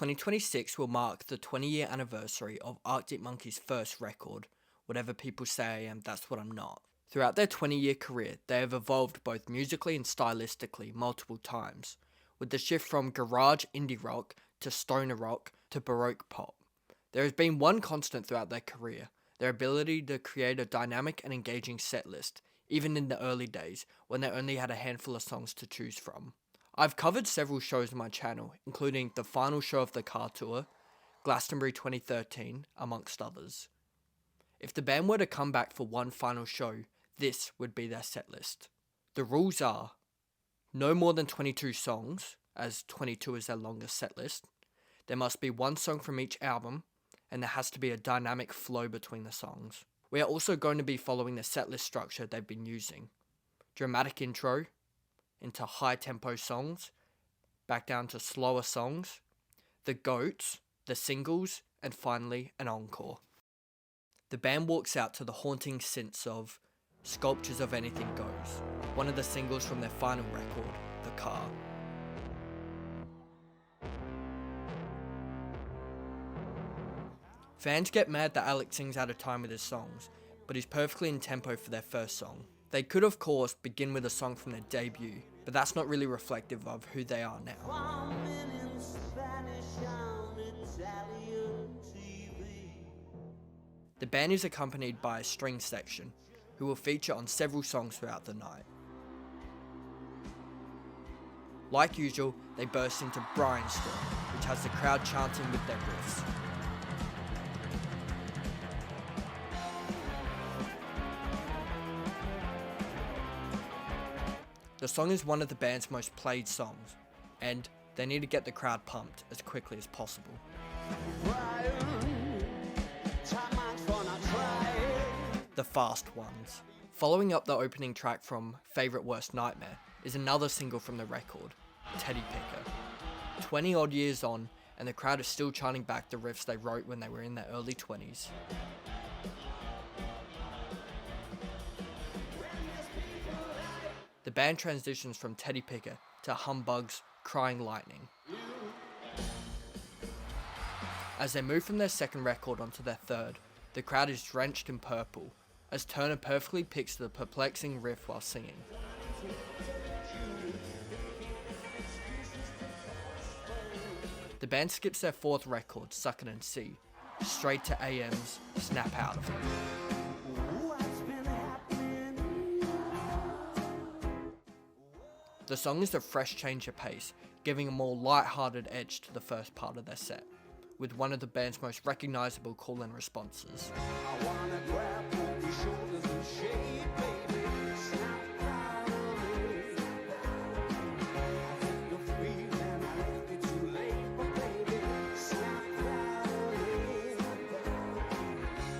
2026 will mark the 20-year anniversary of Arctic Monkeys' first record, Whatever People Say I Am, That's What I'm Not. Throughout their 20-year career, they have evolved both musically and stylistically multiple times, with the shift from garage indie rock to stoner rock to baroque pop. There has been one constant throughout their career, their ability to create a dynamic and engaging setlist, even in the early days when they only had a handful of songs to choose from. I've covered several shows on my channel, including the final show of the car tour, Glastonbury 2013, amongst others. If the band were to come back for one final show, this would be their setlist. The rules are no more than 22 songs, as 22 is their longest setlist. There must be one song from each album, and there has to be a dynamic flow between the songs. We are also going to be following the setlist structure they've been using. Dramatic intro, into high tempo songs, back down to slower songs, the goats, the singles, and finally an encore. The band walks out to the haunting synths of Sculptures of Anything Goes, one of the singles from their final record, The Car. Fans get mad that Alex sings out of time with his songs, but he's perfectly in tempo for their first song. They could of course begin with a song from their debut, but that's not really reflective of who they are now. The band is accompanied by a string section, who will feature on several songs throughout the night. Like usual, they burst into Brainstorm, which has the crowd chanting with their riffs. The song is one of the band's most played songs, and they need to get the crowd pumped as quickly as possible. The fast ones. Following up the opening track from Favorite Worst Nightmare is another single from the record, Teddy Picker. 20 odd years on, and the crowd is still chanting back the riffs they wrote when they were in their early 20s. The band transitions from Teddy Picker to Humbug's Crying Lightning. As they move from their second record onto their third, the crowd is drenched in purple, as Turner perfectly picks the perplexing riff while singing. The band skips their fourth record, Suck It and See, straight to AM's Snap Out of It. The song is a fresh change of pace, giving a more light-hearted edge to the first part of their set, with one of the band's most recognisable call-in responses.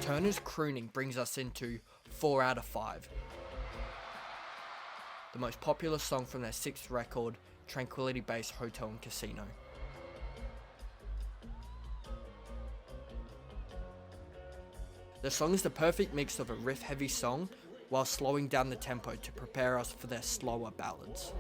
Turner's crooning brings us into 4 out of 5. The most popular song from their sixth record, Tranquility Base Hotel and Casino. The song is the perfect mix of a riff-heavy song while slowing down the tempo to prepare us for their slower ballads.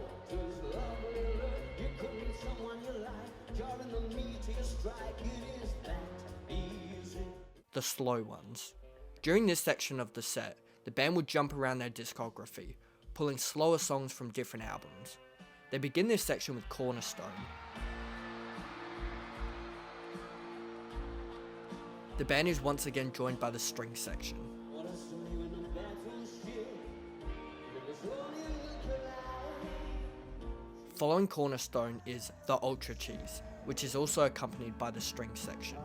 The slow ones. During this section of the set, the band would jump around their discography, pulling slower songs from different albums. They begin this section with Cornerstone. The band is once again joined by the string section. Following Cornerstone is The Ultra Cheese, which is also accompanied by the string section.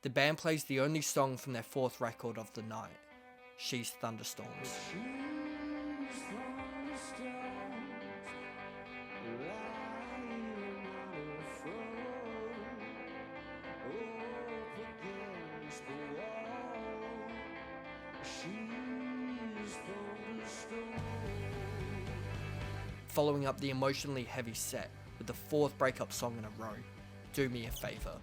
The band plays the only song from their fourth record of the night, She's Thunderstorms. Following up the emotionally heavy set with the fourth breakup song in a row, Do Me a Favor.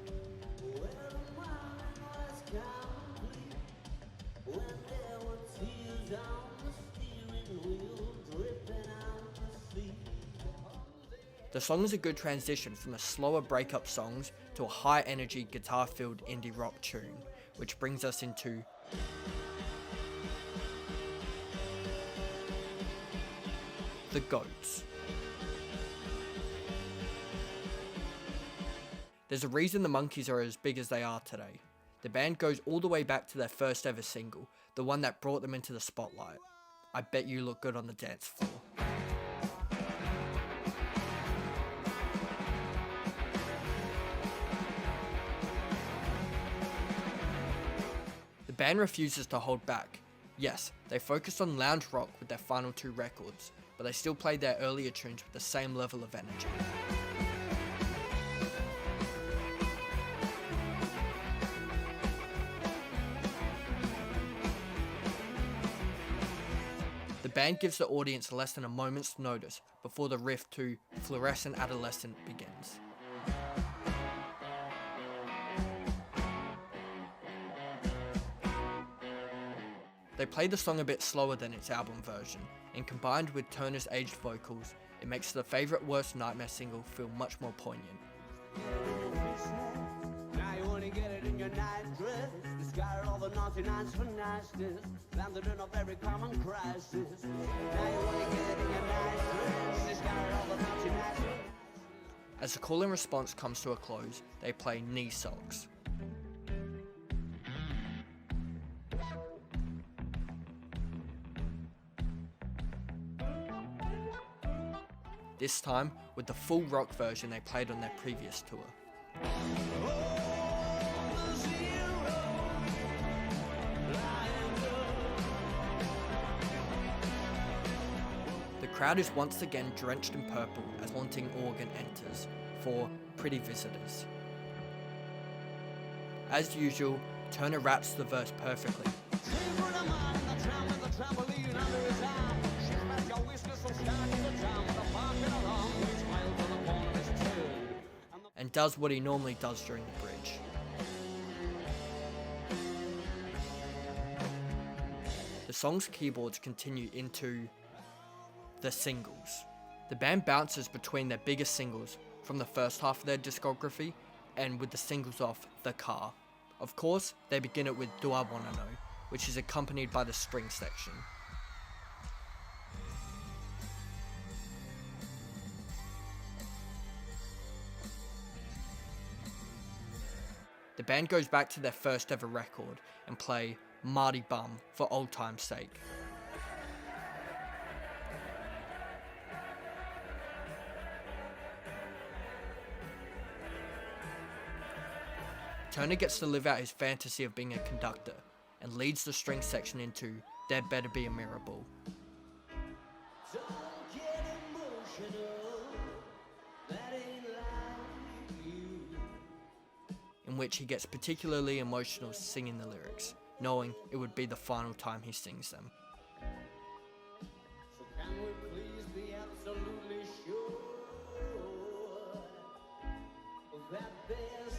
The song is a good transition from the slower breakup songs to a high energy guitar filled indie rock tune, which brings us into The Goats. There's a reason the Monkees are as big as they are today. The band goes all the way back to their first ever single, the one that brought them into the spotlight. I Bet You Look Good on the Dance Floor. The band refuses to hold back. Yes, they focused on lounge rock with their final 2 records, but they still played their earlier tunes with the same level of energy. The band gives the audience less than a moment's notice before the riff to Fluorescent Adolescent begins. They play the song a bit slower than its album version, and combined with Turner's aged vocals, it makes the favourite Worst Nightmare single feel much more poignant. As the call and response comes to a close, they play Knee Socks. This time with the full rock version they played on their previous tour. The crowd is once again drenched in purple as Haunting Organ enters for Pretty Visitors. As usual, Turner raps the verse perfectly. And does what he normally does during the bridge. The song's keyboards continue into the singles. The band bounces between their biggest singles from the first half of their discography and with the singles off The Car. Of course, they begin it with Do I Wanna Know, which is accompanied by the string section. The band goes back to their first ever record and play Marty Bum for old time's sake. Turner gets to live out his fantasy of being a conductor and leads the string section into There Better Be a Miracle. In which he gets particularly emotional singing the lyrics, knowing it would be the final time he sings them. So can we please be absolutely sure that there's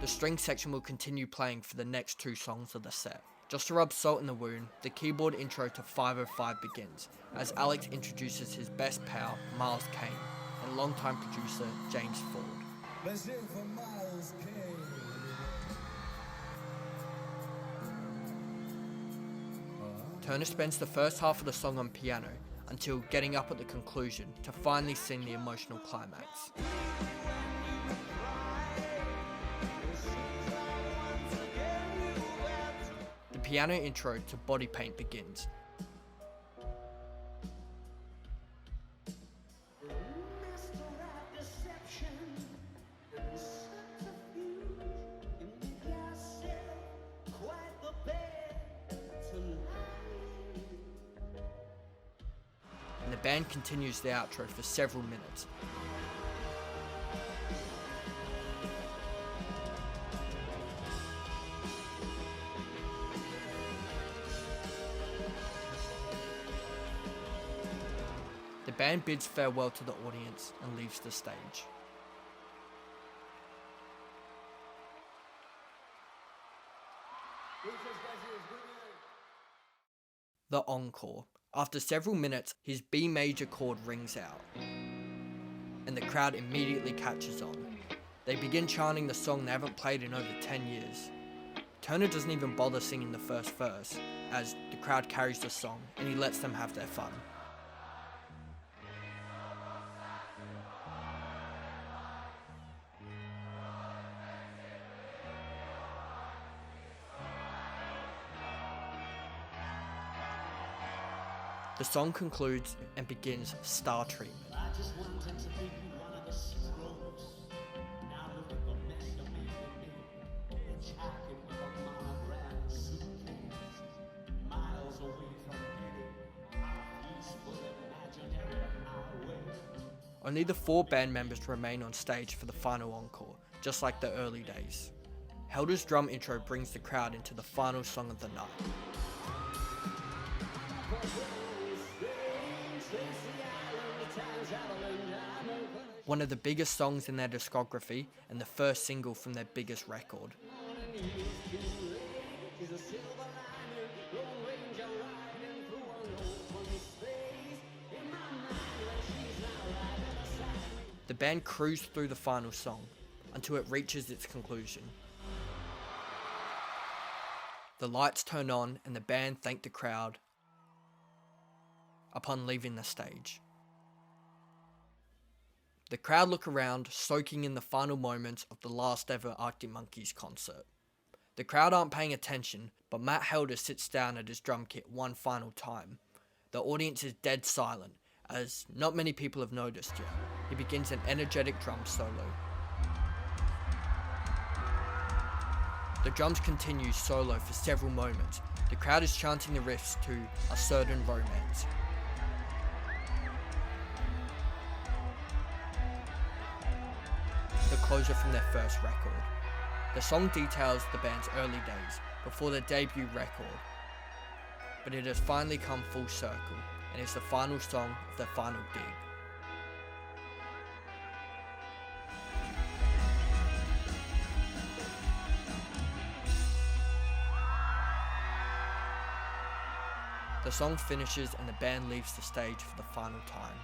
The string section will continue playing for the next 2 songs of the set. Just to rub salt in the wound, the keyboard intro to 505 begins, as Alex introduces his best pal, Miles Kane, and longtime producer, James Ford. Let's hear it for Miles Kane. Turner spends the first half of the song on piano, until getting up at the conclusion to finally sing the emotional climax. The piano intro to Body Paint begins. And the band continues the outro for several minutes. The band bids farewell to the audience and leaves the stage. The Encore, After several minutes, his B major chord rings out, and the crowd immediately catches on. They begin chanting the song they haven't played in over 10 years. Turner doesn't even bother singing the first verse, as the crowd carries the song and he lets them have their fun. The song concludes and begins Star Treatment. I just wanted to be one of the Skrulls. Now look at the mess you made of me. Hitchhiking with a monogram suitcase. Miles away from any peaceful imaginary highway. Only the 4 band members remain on stage for the final encore, just like the early days. Helder's drum intro brings the crowd into the final song of the night. One of the biggest songs in their discography and the first single from their biggest record. The band cruised through the final song until it reaches its conclusion. The lights turn on and the band thank the crowd upon leaving the stage. The crowd look around, soaking in the final moments of the last ever Arctic Monkeys concert. The crowd aren't paying attention, but Matt Helder sits down at his drum kit one final time. The audience is dead silent, as not many people have noticed yet. He begins an energetic drum solo. The drums continue solo for several moments. The crowd is chanting the riffs to A Certain Romance. The closure from their first record. The song details the band's early days, before their debut record, but it has finally come full circle, and it's the final song of their final gig. The song finishes and the band leaves the stage for the final time.